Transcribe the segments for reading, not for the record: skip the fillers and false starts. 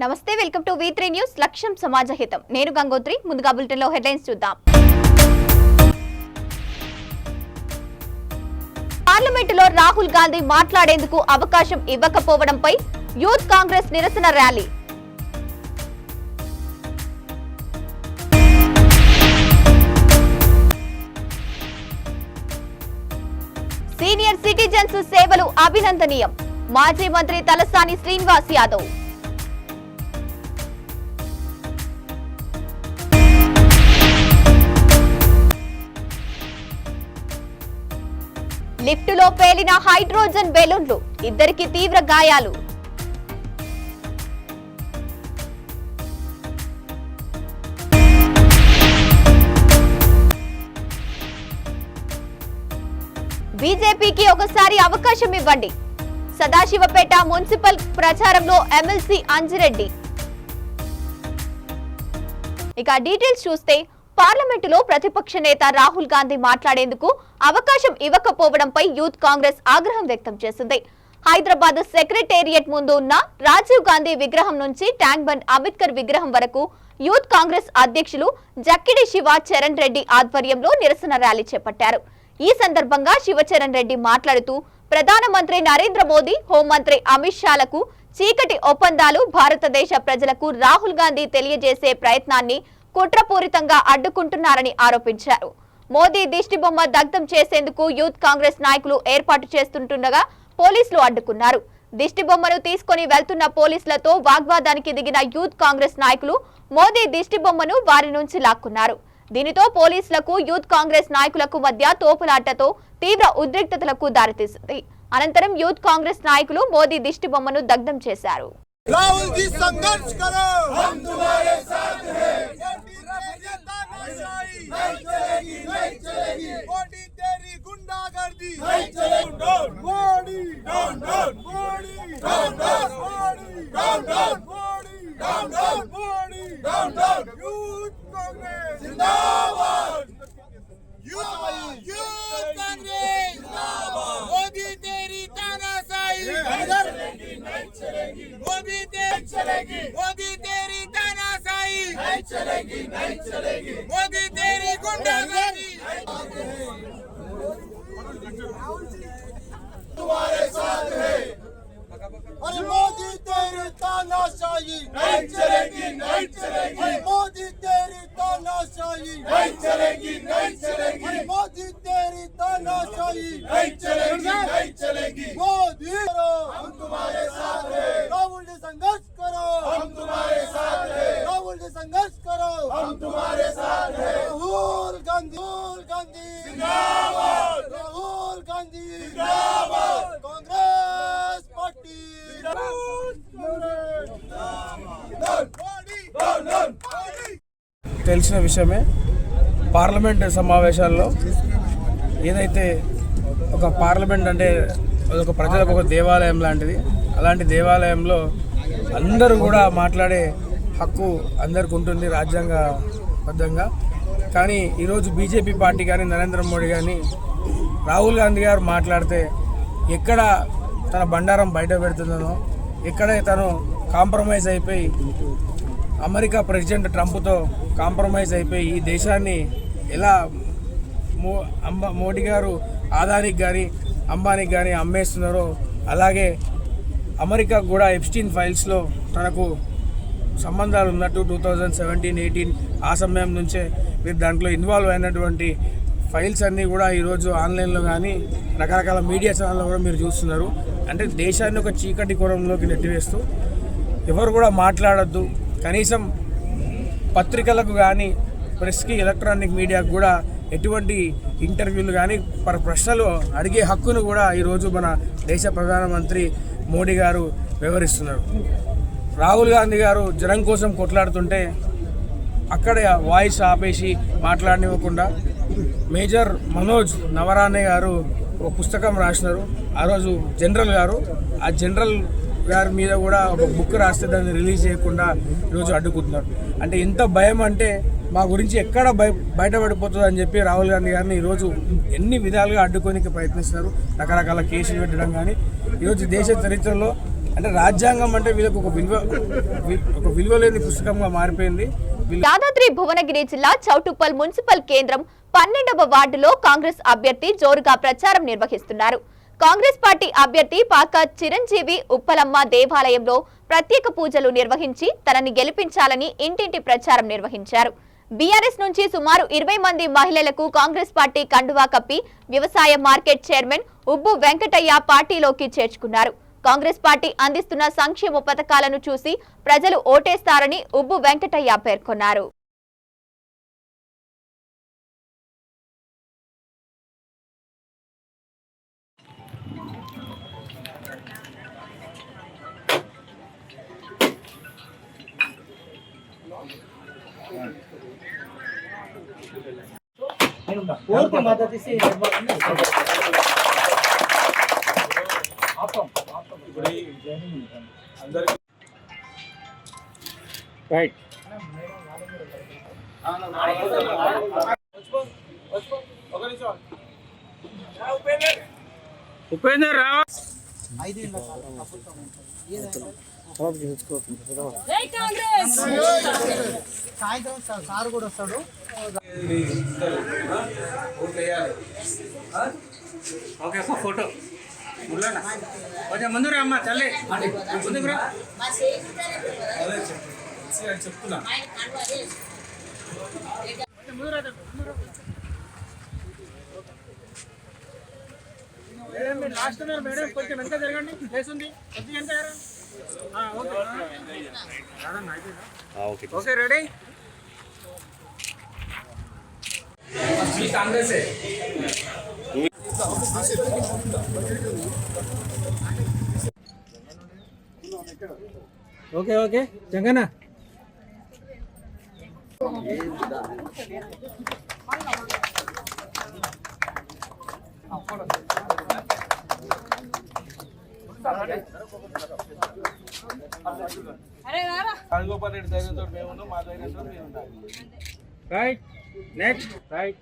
నమస్తే welcome to V3 news లక్ష్యం సమాజహితం నేను గంగోత్రి ముందుగా బులెటిన్ లో హెడ్లైన్స్ చూద్దాం పార్లమెంటులో రాహుల్ గాంధీ మాట్లాడేందుకు అవకాశం ఇవ్వకపోవడంపై యూత్ కాంగ్రెస్ నిరసన ర్యాలీ సీనియర్ సిటిజన్స్ సేవలు అభినందనీయం మాజీ మంత్రి తలసాని శ్రీనివాస్ యాదవ్ లిఫ్టులో పేలిన హైడ్రోజన్ బెలూన్లు ఇద్దరికి తీవ్ర గాయాలు బీజేపీకి ఒకసారి అవకాశం ఇవ్వండి సదాశివపేట మున్సిపల్ ప్రచారంలో ఎమ్మెల్సీ అంజిరెడ్డి ఇక డీటెయిల్స్ చూస్తే పార్లమెంటులో ప్రతిపక్ష నేత రాహుల్ గాంధీ మాట్లాడేందుకు అవకాశం ఇవ్వకపోవడంపై యూత్ కాంగ్రెస్ ఆగ్రహం వ్యక్తం చేసింది. హైదరాబాద్ సెక్రటేరియట్ ముందు ఉన్న రాజీవ్ గాంధీ విగ్రహం నుంచి ట్యాంక్ బండ్ అంబేద్కర్ విగ్రహం వరకు యూత్ కాంగ్రెస్ అధ్యక్షులు జక్కిడి శివ చరణ్ రెడ్డి ఆధ్వర్యంలో నిరసన ర్యాలీ చేపట్టారు. ఈ సందర్భంగా శివచరణ్ రెడ్డి మాట్లాడుతూ ప్రధానమంత్రి నరేంద్ర మోదీ, హోంమంత్రి అమిత్ షాలకు చీకటి ఒప్పందాలు భారతదేశ ప్రజలకు రాహుల్ గాంధీ తెలియజేసే ప్రయత్నాన్ని కుట్రపూరితంగా అడ్డుకుంటున్నారని ఆరోపించారు. మోదీ దిష్టిబొమ్మ దగ్ధం చేసేందుకు యూత్ కాంగ్రెస్ నాయకులు ఏర్పాటు చేస్తుండగా పోలీసులు అడ్డుకున్నారు. దిష్టిబొమ్మను తీసుకుని వెళ్తున్న పోలీసులతో వాగ్వాదానికి దిగిన యూత్ కాంగ్రెస్ నాయకులు మోదీ దిష్టిబొమ్మను వారి నుంచి లాక్కున్నారు. దీనితో పోలీసులకు యూత్ కాంగ్రెస్ నాయకులకు మధ్య తోపులాటతో తీవ్ర ఉద్రిక్తతలకు దారితీసింది. అనంతరం యూత్ కాంగ్రెస్ నాయకులు మోదీ దిష్టిబొమ్మను దగ్ధం చేశారు. राहुल जी संघर्ष करो, हम तुम्हारे साथ हैं। नहीं चलेगी, नहीं चलेगी। मोदी तेरी गुंडागर्दी नहीं चलेगी। Modi down down, Modi down down, Modi down down, Modi down down, Modi down down. Youth Congress जिंदाबाद, यूथ कांग्रेस जिंदाबाद। मोदी तेरी तानाशाही नहीं चलेगी, मोदी तेरी चलेगी, मोदी तेरी तानाशाही नहीं चलेगी, नहीं चलेगी। मोदी तेरी गुंडागर्दी तुम्हारे साथ है। अरे मोदी तेरी तानाशाही नहीं चलेगी, नहीं चलेगी। मोदी तेरी तानाशाही नहीं चलेगी, नहीं चलेगी। मोदी तेरी तानाशाही नहीं चलेगी, नहीं चलेगी। मोदी करो, हम तुम्हारे साथ हैं। राहुल जी संघर्ष करो, हम तुम्हारे साथ हैं। राहुल जी संघर्ष करो, हम तुम्हारे साथ हैं। राहुल गांधी, राहुल गांधी जिंदाबाद, राहुल गांधी जिंदाबाद। कांग्रेस पार्टी తెలిసిన విషయమే. పార్లమెంట్ సమావేశాల్లో ఏదైతే ఒక పార్లమెంట్ అంటే ఒక ప్రజలకు ఒక దేవాలయం లాంటిది, అలాంటి దేవాలయంలో అందరూ కూడా మాట్లాడే హక్కు అందరికి ఉంటుంది రాజ్యాంగబద్ధంగా. కానీ ఈరోజు బీజేపీ పార్టీ కానీ నరేంద్ర మోడీ కానీ రాహుల్ గాంధీ గారు మాట్లాడితే ఎక్కడ తన బండారం బయట పెడుతుందనో, ఎక్కడే తను కాంప్రమైజ్ అయిపోయి అమెరికా ప్రెసిడెంట్ ట్రంప్తో కాంప్రమైజ్ అయిపోయి ఈ దేశాన్ని ఎలా మోడీ గారు ఆదానికి కానీ అంబానీకి కానీ అమ్మేస్తున్నారో, అలాగే అమెరికా కూడా ఎప్స్టీన్ ఫైల్స్లో తనకు సంబంధాలు ఉన్నట్టు 2017-18 ఆ సమయం నుంచే మీరు దాంట్లో ఇన్వాల్వ్ అయినటువంటి ఫైల్స్ అన్నీ కూడా ఈరోజు ఆన్లైన్లో కానీ రకరకాల మీడియా ఛానల్లో కూడా మీరు చూస్తున్నారు. అంటే దేశాన్ని ఒక చీకటి కోణంలోకి నెట్టివేస్తూ ఎవరు కూడా మాట్లాడొద్దు, కనీసం పత్రికలకు కానీ ప్రెస్కి ఎలక్ట్రానిక్ మీడియాకు కూడా ఎటువంటి ఇంటర్వ్యూలు కానీ ప్రశ్నలు అడిగే హక్కును కూడా ఈరోజు మన దేశ ప్రధానమంత్రి మోడీ గారు వివరిస్తున్నారు. రాహుల్ గాంధీ గారు జనం కోసం కొట్లాడుతుంటే అక్కడ వాయిస్ ఆపేసి మాట్లాడనివ్వకుండా మేజర్ మనోజ్ నవరానే గారు ఒక పుస్తకం రాసినారు. ఆ రోజు జనరల్ గారు, ఆ జనరల్ గారి మీద కూడా ఒక బుక్ రాస్తే దాన్ని రిలీజ్ చేయకుండా ఈరోజు అడ్డుకుంటున్నారు. అంటే ఎంత భయం అంటే మా గురించి ఎక్కడ బయటపడిపోతుంది అని చెప్పి రాహుల్ గాంధీ గారిని ఈరోజు ఎన్ని విధాలుగా అడ్డుకోనికి ప్రయత్నిస్తున్నారు. రకరకాల కేసులు పెట్టడం కానీ ఈరోజు దేశ చరిత్రలో అంటే రాజ్యాంగం అంటే వీళ్ళకి ఒక విలువ లేని పుస్తకంగా మారిపోయింది. యాదాద్రి భువనగిరి జిల్లా చౌటుప్పల్ మున్సిపల్ కేంద్రం 12వ వార్డులో కాంగ్రెస్ అభ్యర్థి జోరుగా ప్రచారం నిర్వహిస్తున్నారు. కాంగ్రెస్ పార్టీ అభ్యర్థి పాక చిరంజీవి ఉప్పలమ్మ దేవాలయంలో ప్రత్యేక పూజలు నిర్వహించి తనని గెలిపించాలని ఇంటింటి ప్రచారం నిర్వహించారు. బీఆర్ఎస్ నుంచి సుమారు 20 మంది మహిళలకు కాంగ్రెస్ పార్టీ కండువా కప్పి వ్యవసాయ మార్కెట్ చైర్మన్ ఉబ్బు వెంకటయ్య పార్టీలోకి చేర్చుకున్నారు. కాంగ్రెస్ పార్టీ అందిస్తున్న సంక్షేమ పథకాలను చూసి ప్రజలు ఓటేస్తారని ఉబ్బు వెంకటయ్య పేర్కొన్నారు. పూర్తి మద్దతు ఇచ్చి రైట్ ఉపేందర్ రావా సాయంత్రం సార్ కూడా వస్తాడు. ఓకే ఒక ఫోటో కొంచెం ముందు రా అమ్మా తల్లి ముందుకు రా చెప్తున్నా మేడం లాస్ట్ మేడం కొంచెం ఎంత జరగండి ప్లేస్ ఉంది కొద్దిగా ఎంత okay ready Congress okay okay Janganna Rajagopal Reddy ధైర్యంతో మేము ఉన్నాం, మా ధైర్యంతో మేము ఉన్నాం. రైట్ నెక్స్ట్ రైట్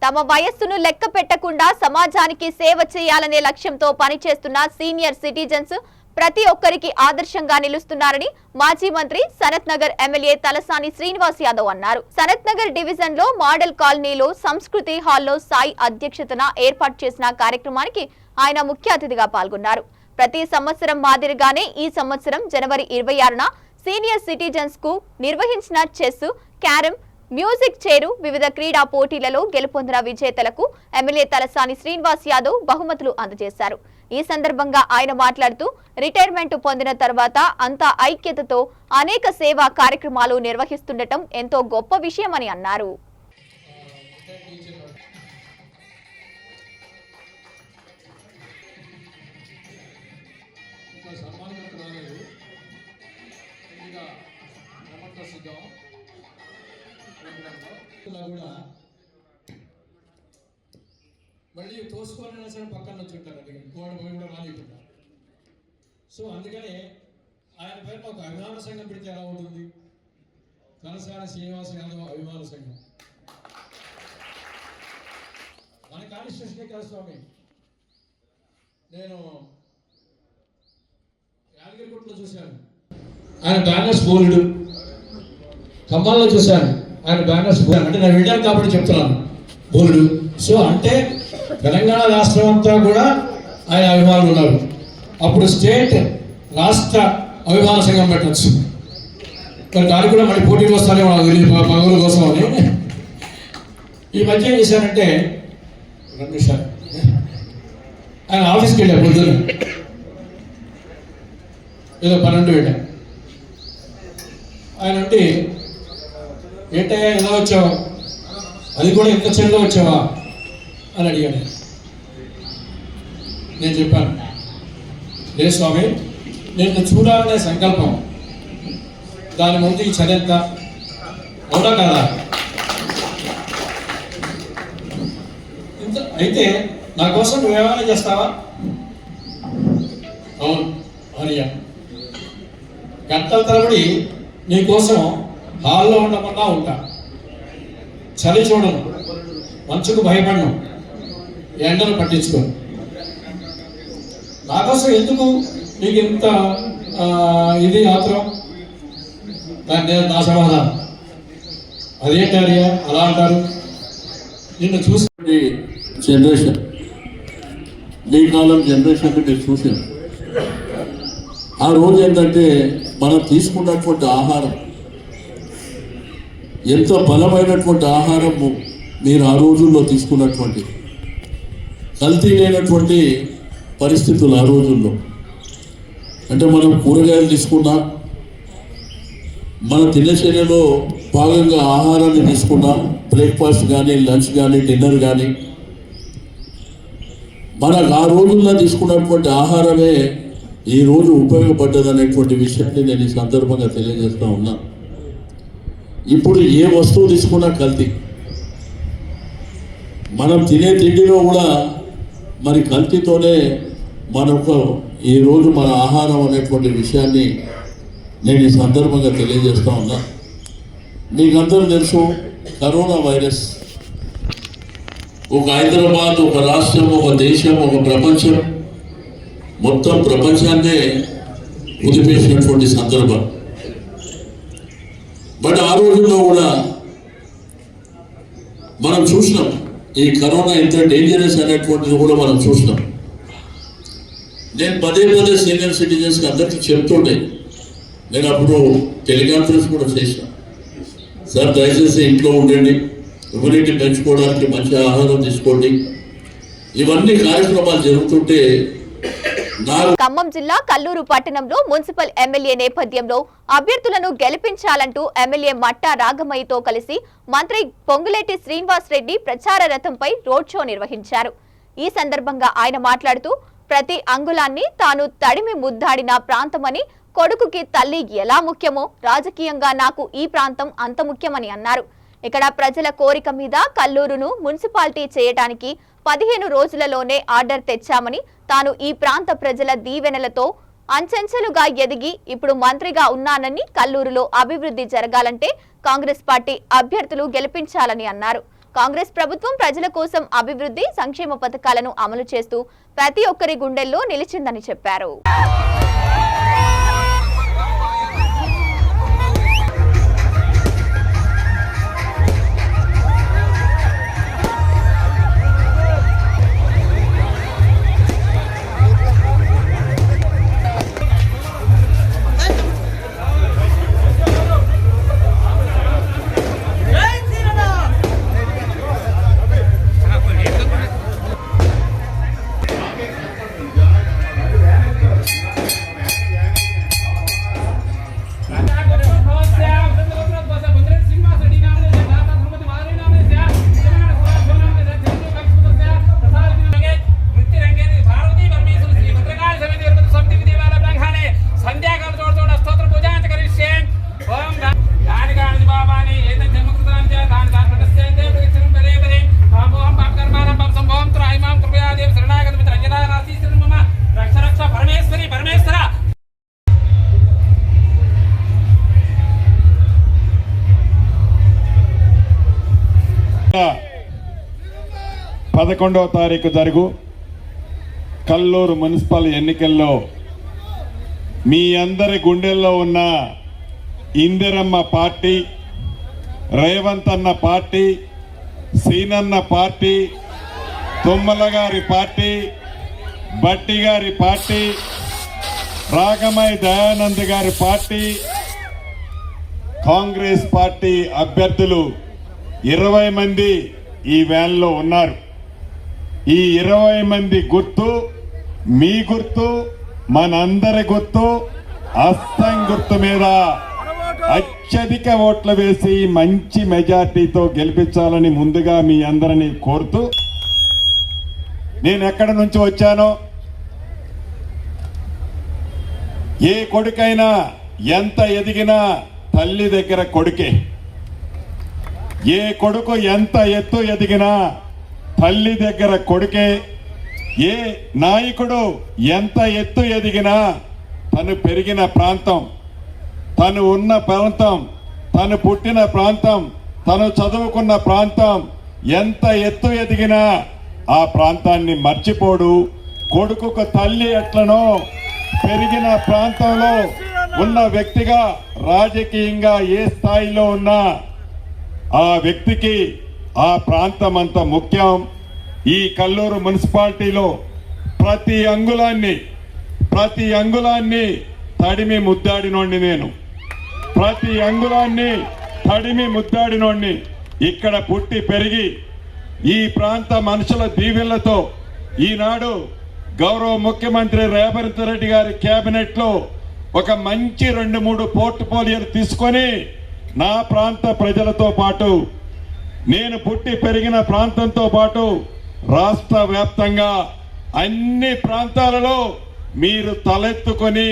తమ వయస్సును లెక్క పెట్టకుండా సమాజానికి సేవ చేయాలనే లక్ష్యంతో పనిచేస్తున్న సీనియర్ సిటిజన్స్ ప్రతి ఒక్కరికి ఆదర్శంగా నిలుస్తున్నారని మాజీ మంత్రి సనత్ నగర్ ఎమ్మెల్యే తలసాని శ్రీనివాస్ యాదవ్ అన్నారు. సనత్ నగర్ డివిజన్ లో మోడల్ కాలనీలో సంస్కృతి హాల్లో సాయి అధ్యక్షతన ఏర్పాటు చేసిన కార్యక్రమానికి ఆయన ముఖ్య అతిథిగా పాల్గొన్నారు. ప్రతి సంవత్సరం మాదిరిగానే ఈ సంవత్సరం జనవరి 26న సీనియర్ సిటిజన్స్ కు నిర్వహించిన చెస్, క్యారమ్, మ్యూజిక్ చేరు వివిధ క్రీడా పోటీలలో గెలుపొందిన విజేతలకు ఎమ్మెల్యే తలసాని శ్రీనివాస్ యాదవ్ బహుమతులు అందజేశారు. ఈ సందర్భంగా ఆయన మాట్లాడుతూ రిటైర్మెంట్ పొందిన తర్వాత అంతా ఐక్యతతో అనేక సేవా కార్యక్రమాలు నిర్వహిస్తుండటం ఎంతో గొప్ప విషయమని అన్నారు. కూడా మళ్ళీ తోసుకోవాలన్నా సరే పక్కన వచ్చి ఉంటారు, అది గోడ పోయి కూడా రానికుంటారు. సో అందుకనే ఆయన పేరు ఒక అభిమాన సంఘం పెడితే ఎలా ఉంటుంది? తలసాని శ్రీనివాస యాదవ్ అభిమాన సంఘం. మన కాన్స్టిట్యూషన్ కదా స్వామి. నేను యాదగిరిగుట్టలో చూశాను, ఆయన బ్యానర్స్ బోర్డు. ఖమ్మంలో చూశాను, ఆయన బ్యానర్స్ అంటే నేను విన్నాను కాబట్టి చెప్తున్నాను బోర్డు. సో అంటే తెలంగాణ రాష్ట్రం అంతా కూడా ఆయన అభిమానులు ఉన్నారు. అప్పుడు స్టేట్ రాష్ట్ర అభిమాన సంఘం పెట్టచ్చు. మరి దానికి కూడా మళ్ళీ పోటీలు వస్తానే పగల కోసం అని ఈ మధ్య ఏం చేశారంటే 2 నిమిషాలు ఆయన ఆఫీస్కి వెళ్ళా పొద్దున్న, ఏదో 12 వెళ్ళా. ఆయన అంటే ఏంటయ్యా ఎలా వచ్చావా, అది కూడా ఇంత చెల్లో వచ్చావా అని అడిగాను. నేను చెప్పాను, లేదు స్వామి, నేను చూడాలనే సంకల్పం, దాని ముందు ఈ చదెంత అవునా కదా. అయితే నా కోసం నువ్వేమైనా చేస్తావా? అవును అనియా, గంటల తరబడి నీ కోసం హాల్లో ఉండమన్నా ఉంటా. చలి చూడను, మంచుకు భయపడను, ఎండను పట్టించుకోను. నా కోసం ఎందుకు నీకు ఇంత ఇది ఆత్రం? నా సమాధానం అదేంటారియా అలా అంటారు? నిన్ను చూసి జనరేషన్, నీ కాలం జనరేషన్ నేను చూసాను. ఆ రోజు ఏంటంటే మనం తీసుకున్నటువంటి ఆహారం ఎంత బలమైనటువంటి ఆహారము మీరు ఆ రోజుల్లో తీసుకున్నటువంటి, కల్తీ లేనటువంటి పరిస్థితులు ఆ రోజుల్లో. అంటే మనం కూరగాయలు తీసుకున్నా, మన దినచర్యలో భాగంగా ఆహారాన్ని తీసుకున్నా, బ్రేక్ఫాస్ట్ కానీ, లంచ్ కానీ, డిన్నర్ కానీ, మనకు ఆ రోజుల్లో తీసుకున్నటువంటి ఆహారమే ఈరోజు ఉపయోగపడ్డది అనేటువంటి విషయాన్ని నేను ఈ సందర్భంగా తెలియజేస్తూ ఉన్నా. ఇప్పుడు ఏ వస్తువు తీసుకున్నా కల్తీ. మనం తినే తిండిలో కూడా మరి కల్తీతోనే మనకు ఈరోజు మన ఆహారం అనేటువంటి విషయాన్ని నేను ఈ సందర్భంగా తెలియజేస్తూ ఉన్నా. మీకందరూ తెలుసు, కరోనా వైరస్ ఒక హైదరాబాద్, ఒక రాష్ట్రం, ఒక దేశం, ఒక ప్రపంచం, మొత్తం ప్రపంచాన్నే కుదిపేసినటువంటి సందర్భం. బట్ ఆ రోజుల్లో కూడా మనం చూసినాం ఈ కరోనా ఎంత డేంజరస్ అనేటువంటిది కూడా మనం చూసినాం. నేను పదే పదే సీనియర్ సిటిజన్స్కి అందరికీ చెప్తుండే, నేను అప్పుడు టెలికాన్ఫరెన్స్ కూడా చేసిన, సార్ దయచేసి ఇంట్లో ఉండండి, ఇమ్యూనిటీ పెంచుకోవడానికి మంచి ఆహారం తీసుకోండి. ఇవన్నీ కార్యక్రమాలు జరుగుతుంటే ఖమ్మం జిల్లా కల్లూరు పట్టణంలో మున్సిపల్ ఎమ్మెల్యే నేపథ్యంలో అభ్యర్థులను గెలిపించాలంటూ ఎమ్మెల్యే మట్టా రాఘమయ్యతో కలిసి మంత్రి పొంగులేటి శ్రీనివాస్ రెడ్డి ప్రచార రథంపై రోడ్ షో నిర్వహించారు. ఈ సందర్భంగా ఆయన మాట్లాడుతూ ప్రతి అంగుళాన్ని తాను తడిమి ముద్దాడిన ప్రాంతమని, కొడుకుకి తల్లి ఎలా ముఖ్యమో రాజకీయంగా నాకు ఈ ప్రాంతం అంత ముఖ్యమని అన్నారు. ఇక్కడ ప్రజల కోరిక మీద కల్లూరును మున్సిపాలిటీ చేయడానికి 15 రోజులలోనే ఆర్డర్ తెచ్చామని, తాను ఈ ప్రాంత ప్రజల దీవెనలతో అంచెంచెలుగా ఎదిగి ఇప్పుడు మంత్రిగా ఉన్నానని, కల్లూరులో అభివృద్ధి జరగాలంటే కాంగ్రెస్ పార్టీ అభ్యర్థులు గెలిపించాలని అన్నారు. కాంగ్రెస్ ప్రభుత్వం ప్రజల కోసం అభివృద్ధి సంక్షేమ పథకాలను అమలు చేస్తూ ప్రతి ఒక్కరి గుండెల్లో నిలిచిందని చెప్పారు. పదకొండవ తారీఖు జరుగు కల్లూరు మున్సిపల్ ఎన్నికల్లో మీ అందరి గుండెల్లో ఉన్న ఇందిరమ్మ పార్టీ, రేవంత్ అన్న పార్టీ, సీనన్న పార్టీ, తుమ్మల గారి పార్టీ, బట్టి గారి పార్టీ, రాగమయ్య దయానంద్ గారి పార్టీ, కాంగ్రెస్ పార్టీ అభ్యర్థులు 20 మంది ఈ వ్యాన్లో ఉన్నారు. ఈ 20 మంది గుర్తు మీ గుర్తు, మనందరి గుర్తు, అస్తం గుర్తు మీద అత్యధిక ఓట్లు వేసి మంచి మెజార్టీతో గెలిపించాలని ముందుగా మీ అందరినీ కోరుతూ, నేను ఎక్కడి నుంచి వచ్చానో, ఏ కొడుకైనా ఎంత ఎదిగినా తల్లి దగ్గర కొడుకే, ఏ కొడుకు ఎంత ఎత్తు ఎదిగినా తల్లి దగ్గర కొడుకే. ఏ నాయకుడు ఎంత ఎత్తు ఎదిగినా తను పెరిగిన ప్రాంతం, తను ఉన్న ప్రాంతం, తను పుట్టిన ప్రాంతం, తను చదువుకున్న ప్రాంతం ఎంత ఎత్తు ఎదిగినా ఆ ప్రాంతాన్ని మర్చిపోడు. కొడుకుకు తల్లి ఎట్లనో పెరిగిన ప్రాంతంలో ఉన్న వ్యక్తిగా రాజకీయంగా ఏ స్థాయిలో ఉన్నా ఆ వ్యక్తికి ఆ ప్రాంతం అంత ముఖ్యం. ఈ కల్లూరు మున్సిపాలిటీలో ప్రతి అంగుళాన్ని తడిమి ముద్దాడినోడిని నేను. ప్రతి అంగుళాన్ని తడిమి ముద్దాడినోడిని. ఇక్కడ పుట్టి పెరిగి ఈ ప్రాంత మనుషుల దీవెనలతో ఈనాడు గౌరవ ముఖ్యమంత్రి రేవంత్ రెడ్డి గారి కేబినెట్ లో ఒక మంచి 2-3 పోర్ట్ఫోలియోలు తీసుకొని నా ప్రాంత ప్రజలతో పాటు, నేను పుట్టి పెరిగిన ప్రాంతంతో పాటు రాష్ట్ర వ్యాప్తంగా అన్ని ప్రాంతాలలో మీరు తలెత్తుకొని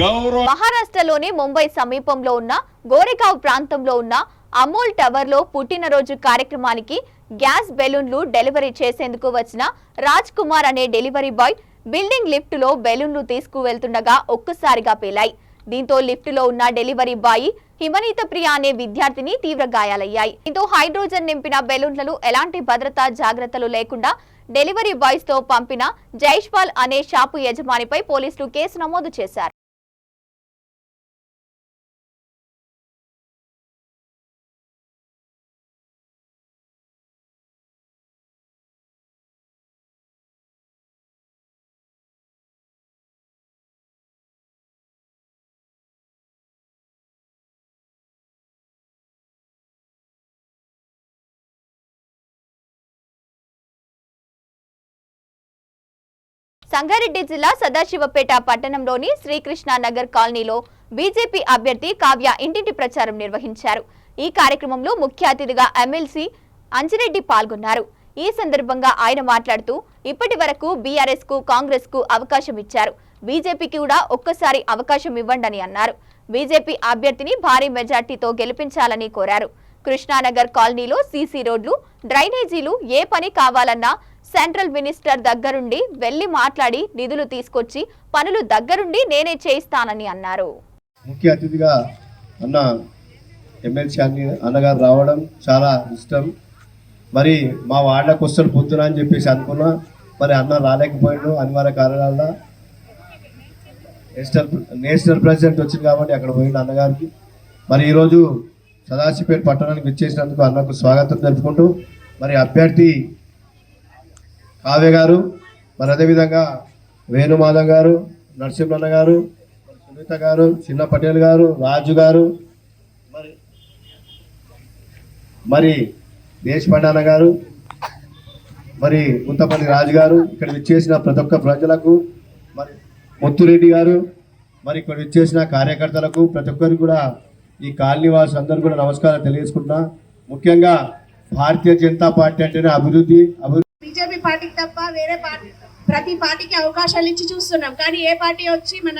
గౌరవ. మహారాష్ట్రలోని ముంబై సమీపంలో ఉన్న గోరేగావ్ ప్రాంతంలో ఉన్న అమూల్ టవర్ లో పుట్టినరోజు కార్యక్రమానికి గ్యాస్ బెలూన్లు డెలివరీ చేసేందుకు వచ్చిన రాజ్ కుమార్ అనే డెలివరీ బాయ్ బిల్డింగ్ లిఫ్ట్ లో బెలూన్లు తీసుకువెళ్తుండగా ఒక్కసారిగా పేలాయి. దీంతో లిఫ్ట్ లో ఉన్న డెలివరీ బాయ్ హిమనీత ప్రియ అనే విద్యార్థిని తీవ్ర గాయాలయ్యాయి. దీంతో హైడ్రోజన్ నింపిన బెలూన్లను ఎలాంటి భద్రతా జాగ్రత్తలు లేకుండా డెలివరీ బాయ్స్ తో పంపిన జైష్పాల్ అనే షాపు యజమానిపై పోలీసులు కేసు నమోదు చేశారు. సంగారెడ్డి జిల్లా సదాశివపేట పట్టణంలోని శ్రీకృష్ణ నగర్ కాలనీలో బీజేపీ అభ్యర్థి కావ్య ఇంటింటి ప్రచారం నిర్వహించారు. ఈ కార్యక్రమంలో ముఖ్య అతిథిగా ఎమ్మెల్సీ అంజిరెడ్డి పాల్గొన్నారు. ఈ సందర్భంగా ఆయన మాట్లాడుతూ ఇప్పటి వరకు బీఆర్ఎస్ కు కాంగ్రెస్ కు అవకాశం ఇచ్చారు, బీజేపీకి కూడా ఒక్కసారి అవకాశం ఇవ్వండి అన్నారు. బీజేపీ అభ్యర్థిని భారీ మెజార్టీతో గెలిపించాలని కోరారు. కృష్ణానగర్ కాలనీలో సీసీ రోడ్లు, డ్రైనేజీలు ఏ పని కావాలన్నా సెంట్రల్ మినిస్టర్ దగ్గరుండి వెళ్లి మాట్లాడి నిధులు తీసుకొచ్చి పనులు దగ్గరుండి నేనే చేయిస్తానని అన్నారు. ముఖ్య అతిథిగా అన్న ఎమ్మెల్సీ అన్నగారు రావడం చాలా ఇష్టం. మరి మా వార్డులకు వస్తాడు పొద్దున అని చెప్పేసి అనుకున్నా. మరి అన్న రాలేకపోయాడు అనివార్య కారణాల. నేషనల్ ప్రెసిడెంట్ వచ్చింది కాబట్టి అక్కడ పోయిండు అన్నగారికి. మరి ఈరోజు సదాశివపేట పట్టణానికి విచ్చేసినందుకు అన్నకు స్వాగతం తెలుపుకుంటూ, మరి అభ్యర్థి కావ్య గారు, మరి అదేవిధంగా వేణుమాధవ్ గారు, నరసింహన్న గారు, సునీత గారు, చిన్న పటేల్ గారు, రాజు గారు, మరి దేశపండాన గారు, మరి గుంతపల్లి రాజు గారు, ఇక్కడ విచ్చేసిన ప్రతి ఒక్క ప్రజలకు, మరి ముత్తురెడ్డి గారు, మరి ఇక్కడ విచ్చేసిన కార్యకర్తలకు ప్రతి ఒక్కరికి కూడా ఈ కాలనీ వాసు అందరూ కూడా నమస్కారం తెలియజేసుకుంటున్నా. ముఖ్యంగా భారతీయ జనతా పార్టీ అంటేనే అభివృద్ధి. బీజేపీ పార్టీకి తప్ప వేరే పార్టీ ప్రతి పార్టీకి అవకాశాలు ఇచ్చి చూస్తున్నాం, కానీ ఏ పార్టీ వచ్చి మన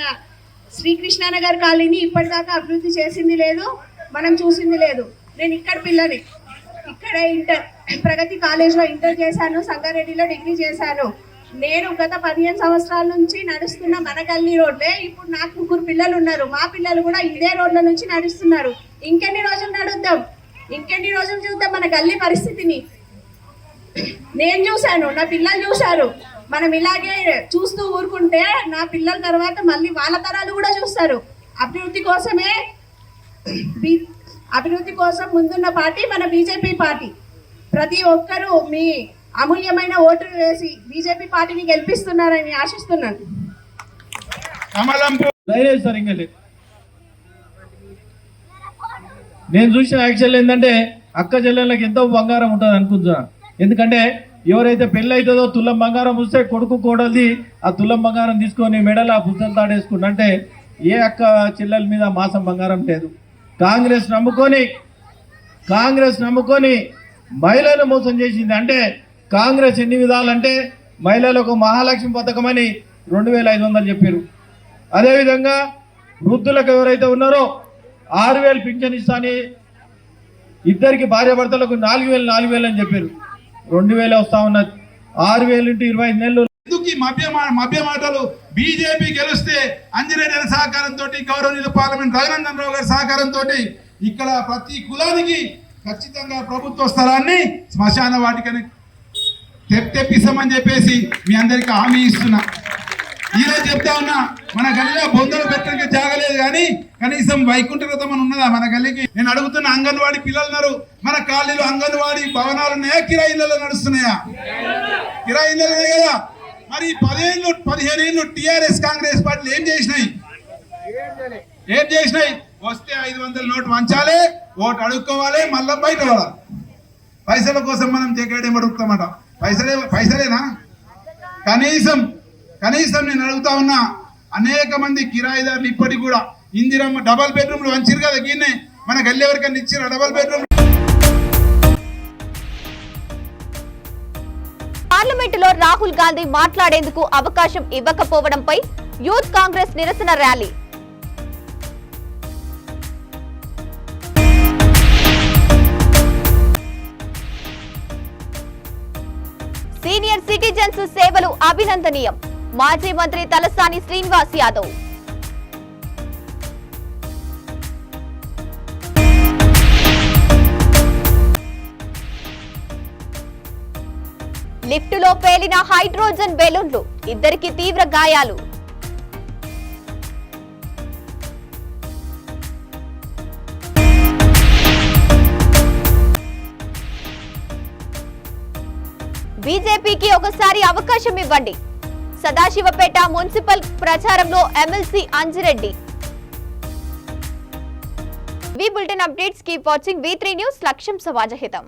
శ్రీకృష్ణనగర్ కాలనీని ఇప్పటిదాకా అభివృద్ధి చేసింది లేదు, మనం చూసింది లేదు. నేను ఇక్కడ పిల్లని, ఇక్కడే ప్రగతి కాలేజ్లో ఇంటర్ చేశాను, సంగారెడ్డిలో డిగ్రీ చేశాను. నేను గత 15 సంవత్సరాల నుంచి నడుస్తున్న మన గల్లీ రోడ్లే. ఇప్పుడు నాకు 3 పిల్లలు ఉన్నారు, మా పిల్లలు కూడా ఇదే రోడ్ల నుంచి నడుస్తున్నారు. ఇంకెన్ని రోజులు నడుద్దాం, ఇంకెన్ని రోజులు చూద్దాం మన గల్లీ పరిస్థితిని. నేను చూశాను, నా పిల్లలు చూశారు. మనం ఇలాగే చూస్తూ ఊరుకుంటే నా పిల్లల తర్వాత మళ్ళీ వాళ్ళ తరాలు కూడా చూస్తారు. అభివృద్ధి కోసం ముందున్న పార్టీ మన బీజేపీ పార్టీ. ప్రతి ఒక్కరూ మీ అమూల్యమైన ఓటును వేసి బీజేపీ పార్టీని గెలిపిస్తున్నారని ఆశిస్తున్నాను. నేను చూసిన యాక్చువల్ ఏంటంటే అక్క చెల్లెళ్ళకి ఎంతో బంగారం ఉంటుంది అనుకుంటున్నా. ఎందుకంటే ఎవరైతే పెళ్ళి అవుతుందో తులం బంగారం వస్తే కొడుకు కోడలిది ఆ తులం బంగారం తీసుకొని మెడలో ఆ పుస్తలు తాడేసుకుంటా. అంటే ఏ అక్క చెల్లెల మీద మాసం బంగారం లేదు. కాంగ్రెస్ నమ్ముకొని మహిళలు మోసం చేసింది. అంటే కాంగ్రెస్ ఎన్ని విధాలంటే మహిళలకు మహాలక్ష్మి పథకం అని 2500 చెప్పారు. అదేవిధంగా వృద్ధులకు ఎవరైతే ఉన్నారో 6000 పింఛన్ ఇస్తాని, ఇద్దరికి భార్య భర్తలకు 4000 అని చెప్పారు. 2000 వస్తా ఉన్నది. 6000 ఇంటూ 25 నెలలు. ఎందుకు ఈ మభ్య మాటలు? బీజేపీ గెలిస్తే అంజిరెడ్డి గారి సహకారంతో, గౌరవనీయులు పార్లమెంట్ రఘునందన్ రావు గారి సహకారంతో ఇక్కడ ప్రతి కులానికి ఖచ్చితంగా ప్రభుత్వ స్థలాన్ని శ్మశాన వాటికని తెప్పిస్తామని చెప్పేసి మీ అందరికీ హామీ ఇస్తున్నా. ఈరోజు చెప్తా ఉన్నా, మన గల్లీలో బొందలు పెట్టడానికి జాగలేదు, కానీ కనీసం వైకుంఠ రథం అని ఉన్నదా మన గల్లీకి? నేను అడుగుతున్న, అంగన్వాడీ పిల్లలు ఉన్నారు మన కాలనీలో, అంగన్వాడీ భవనాలు ఉన్నాయా, కిరాయి ఇళ్ళలో నడుస్తున్నాయా? కిరాయి ఇళ్ళలో కదా. మరి 15 ఏళ్ళు టిఆర్ఎస్ కాంగ్రెస్ పార్టీలు ఏం చేసినాయి? వస్తే 500 నోటు వంచాలి, ఓటు అడుక్కోవాలి, మళ్ళీ బయట పడాలి. పైసల కోసం మనం జగేడేం అడుగుతామట? పైసలేనా? కనీసం నేను అడుగుతా ఉన్నా, అనేక మంది కిరాయిదారులు ఇప్పటికి కూడా ఇందిరమ్మ డబల్ బెడ్రూమ్లు వంచారు కదా, గిన్నె మన గల్లీ ఎవరికైనా ఇచ్చారు డబల్ బెడ్రూమ్? పార్లమెంటులో రాహుల్ గాంధీ మాట్లాడేందుకు అవకాశం ఇవ్వకపోవడంపై యూత్ కాంగ్రెస్ నిరసన ర్యాలీ. సీనియర్ సిటిజన్స్ సేవలు అభినందనీయం. మాజీ మంత్రి తలసాని శ్రీనివాస్ యాదవ్. లిఫ్టులో పేలిన హైడ్రోజన్ బెలూన్లు, ఇద్దరికి తీవ్ర గాయాలు. బీజేపీకి ఒకసారి అవకాశం ఇవ్వండి. సదాశివపేట మున్సిపల్ ప్రచారంలో MLC Anji Reddy. Bulletin updates keep watching V3 news. లక్ష్యం సమాజహితం.